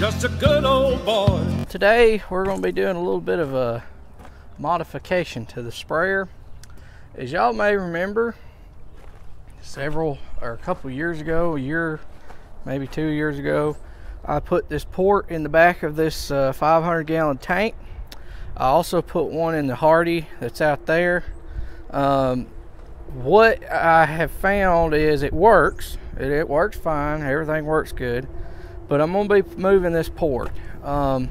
just a good old boy. Today we're going to be doing a little bit of a modification to the sprayer. As y'all may remember, a couple years ago, a year, maybe 2 years ago, I put this port in the back of this 500-gallon tank. I also put one in the Hardy that's out there. What I have found is it works. It works fine. Everything works good. But I'm going to be moving this port. When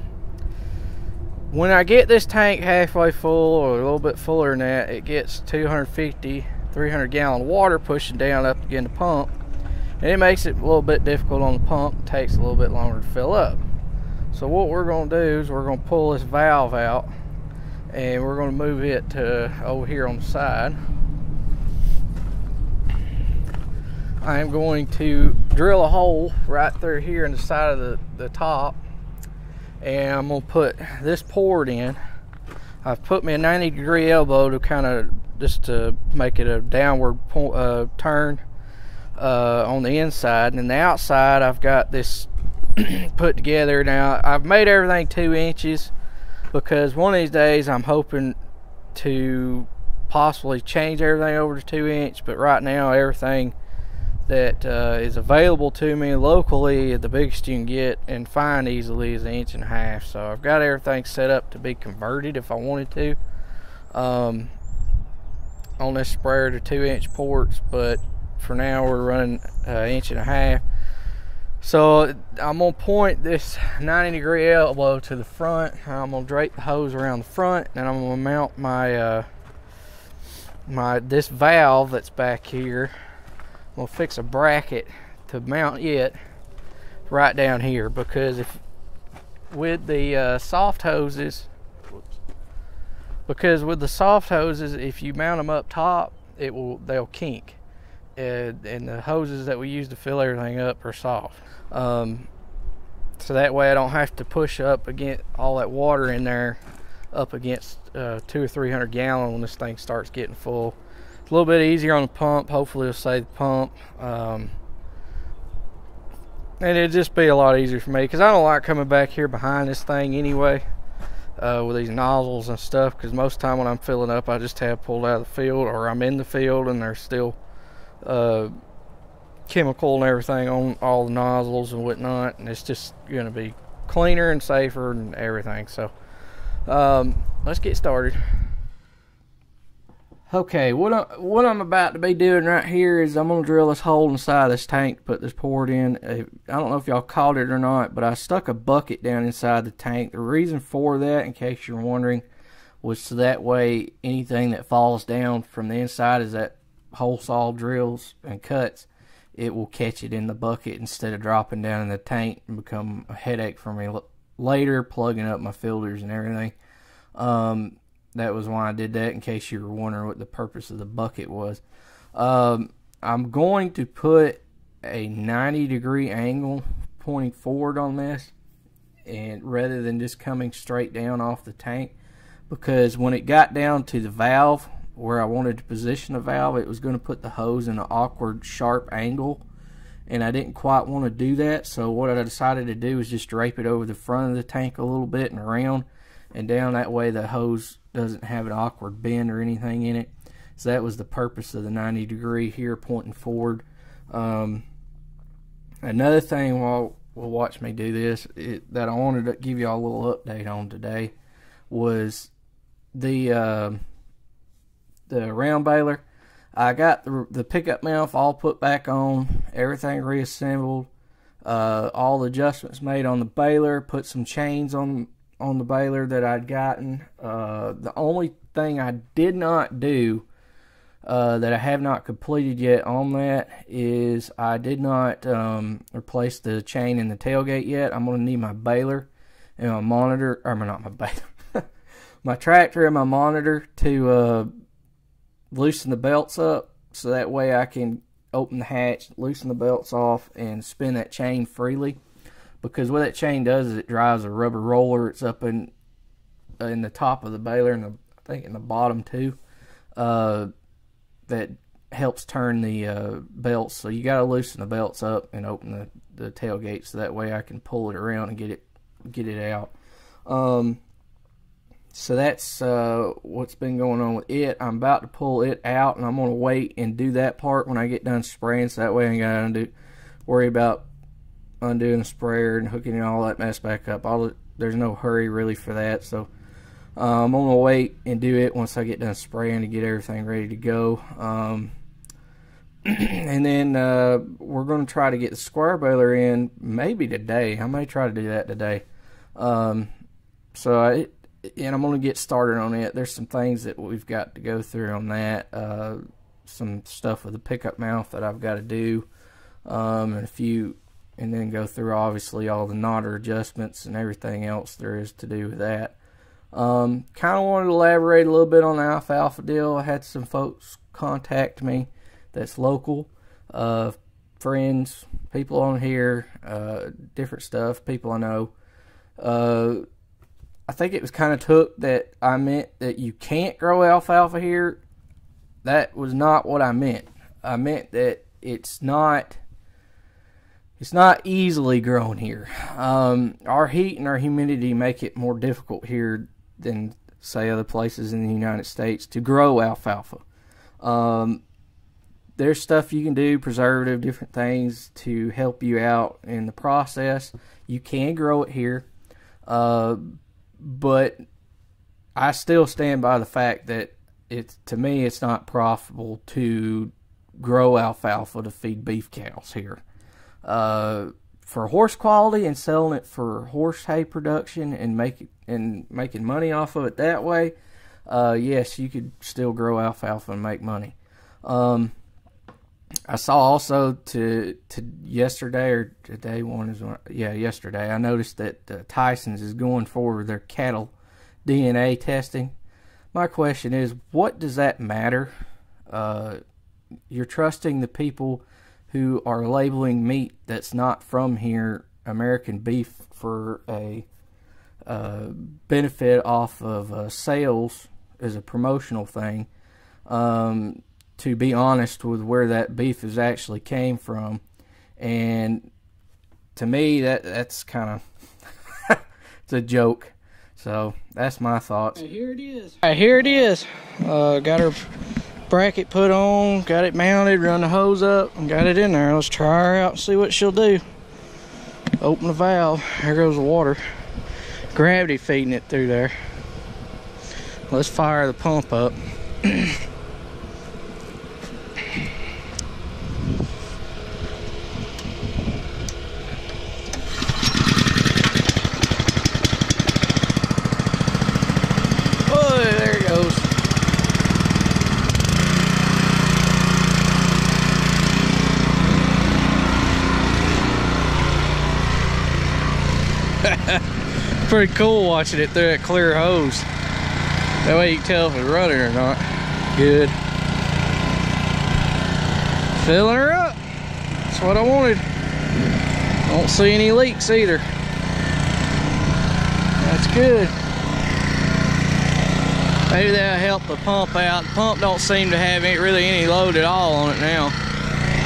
I get this tank halfway full or a little bit fuller than that, it gets 250, 300-gallon water pushing down up against the pump. And it makes it a little bit difficult on the pump. It takes a little bit longer to fill up. So what we're going to do is we're going to pull this valve out and we're going to move it to over here on the side. I am going to drill a hole right through here in the side of the top, and I'm going to put this port in. I've put me a 90-degree elbow to kind of just to make it a downward turn on the inside, and then the outside I've got this put together. Now I've made everything 2 inches because one of these days I'm hoping to possibly change everything over to 2 inch, but right now everything that is available to me locally, the biggest you can get and find easily is 1.5 inches. So I've got everything set up to be converted if I wanted to on this sprayer to 2-inch ports, but for now we're running 1.5 inches. So I'm gonna point this 90-degree elbow to the front. I'm gonna drape the hose around the front, and I'm gonna mount my this valve that's back here. I'm gonna fix a bracket to mount it right down here, because if with the soft hoses, if you mount them up top, they'll kink. And the hoses that we use to fill everything up are soft, so that way I don't have to push up against all that water in there up against 200 or 300 gallon when this thing starts getting full. It's a little bit easier on the pump. Hopefully it'll save the pump, and it'll just be a lot easier for me because I don't like coming back here behind this thing anyway with these nozzles and stuff, because most of the time when I'm filling up I just have pulled out of the field, or I'm in the field and there's still chemical and everything on all the nozzles and whatnot, and it's just going to be cleaner and safer and everything. So let's get started. Okay, what I'm about to be doing right here is I'm going to drill this hole inside this tank to put this port in. I don't know if y'all caught it or not, but I stuck a bucket down inside the tank. The reason for that, in case you're wondering, was so that way anything that falls down from the inside as that hole saw drills and cuts, it will catch it in the bucket instead of dropping down in the tank and become a headache for me later, plugging up my filters and everything. That was why I did that, in case you were wondering what the purpose of the bucket was. I'm going to put a 90-degree angle pointing forward on this, and rather than just coming straight down off the tank, because when it got down to the valve where I wanted to position the valve, it was going to put the hose in an awkward sharp angle, and I didn't quite want to do that. So what I decided to do is just drape it over the front of the tank a little bit and around and down. That way the hose doesn't have an awkward bend or anything in it. So that was the purpose of the 90-degree here pointing forward. Another thing while we'll watch me do this that I wanted to give y'all a little update on today was the round baler. I got the pickup mount all put back on, everything reassembled, all the adjustments made on the baler, put some chains on the baler that I'd gotten. The only thing I did not do that I have not completed yet on that is I did not replace the chain in the tailgate yet. I'm going to need my baler and my monitor, or not my baler, my tractor and my monitor to loosen the belts up, so that way I can open the hatch, loosen the belts off, and spin that chain freely. Because what that chain does is it drives a rubber roller. It's up in the top of the baler, and I think in the bottom too. That helps turn the belts. So you got to loosen the belts up and open the tailgate, so that way I can pull it around and get it out. So that's what's been going on with it. I'm about to pull it out, and I'm going to wait and do that part when I get done spraying, so that way I ain't got to worry about undoing the sprayer and hooking all that mess back up. There's no hurry really for that, so I'm going to wait and do it once I get done spraying to get everything ready to go. And then we're going to try to get the square baler in maybe today. I may try to do that today. And I'm going to get started on it. There's some things that we've got to go through on that. Some stuff with the pickup mount that I've got to do, and then go through obviously all the knotter adjustments and everything else there is to do with that. Kind of wanted to elaborate a little bit on the alfalfa deal. I had some folks contact me that's local, friends, people on here, different stuff, people I know. I think it was kind of took that I meant that you can't grow alfalfa here. That was not what I meant. I meant that it's not easily grown here. Our heat and our humidity make it more difficult here than, say, other places in the United States to grow alfalfa. There's stuff you can do, preservative, different things to help you out in the process. You can grow it here. But I still stand by the fact that to me it's not profitable to grow alfalfa to feed beef cows here. For horse quality and selling it for horse hay production and making money off of it that way, yes, you could still grow alfalfa and make money. I saw also to yesterday or today yesterday, I noticed that Tyson's is going forward their cattle DNA testing. My question is, what does that matter? You're trusting the people who are labeling meat that's not from here American beef for a benefit off of sales as a promotional thing. To be honest with where that beef is actually came from, and to me that's kind of it's a joke. So that's my thoughts. And here it is. Here it is. Got her bracket put on, got it mounted, run the hose up, and got it in there. Let's try her out and see what she'll do. Open the valve. There goes the water. Gravity feeding it through there. Let's fire the pump up. Pretty cool watching it through that clear hose. That way you can tell if it's running or not. Good. Filling her up. That's what I wanted. Don't see any leaks either. That's good. Maybe that'll help the pump out. The pump don't seem to have really any load at all on it now.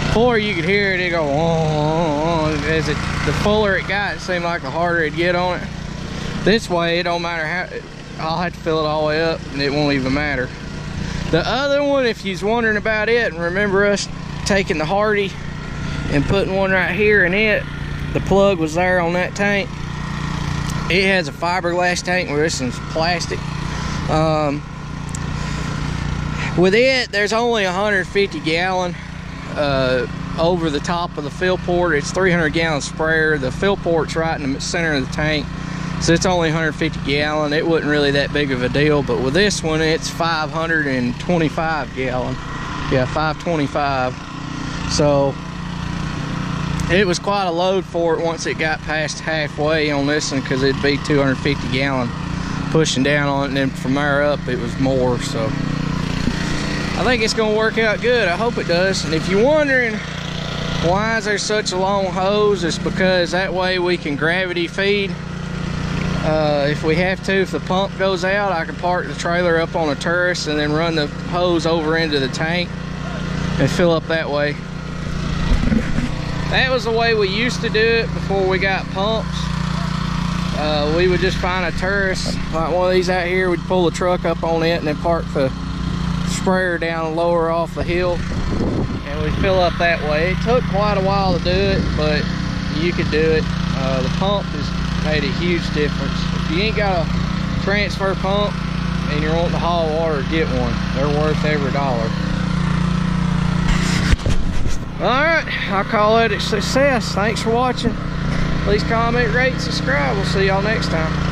Before you could hear it go on. As the fuller it got, it seemed like the harder it'd get on it. This way, it don't matter how, I'll have to fill it all the way up and it won't even matter. The other one, if you's wondering about it, and remember us taking the Hardy and putting one right here in it, the plug was there on that tank. It has a fiberglass tank where this one's plastic. With it, there's only 150 gallon over the top of the fill port. It's 300 gallon sprayer. The fill port's right in the center of the tank, so it's only 150 gallon. It wasn't really that big of a deal, but with this one, it's 525 gallon. Yeah, 525. So it was quite a load for it once it got past halfway on this one, because it'd be 250 gallon pushing down on it, and then from there up it was more. So I think it's gonna work out good. I hope it does. And if you're wondering why is there such a long hose, it's because that way we can gravity feed. If we have to, if the pump goes out, I can park the trailer up on a terrace and then run the hose over into the tank and fill up that way. That was the way we used to do it before we got pumps. We would just find a terrace like one of these out here. We'd pull the truck up on it and then park the sprayer down lower off the hill, and we'd fill up that way. It took quite a while to do it, but you could do it. The pump has made a huge difference. If you ain't got a transfer pump and you're wanting to haul water, get one. They're worth every dollar. Alright, I'll call it a success. Thanks for watching. Please comment, rate, subscribe. We'll see y'all next time.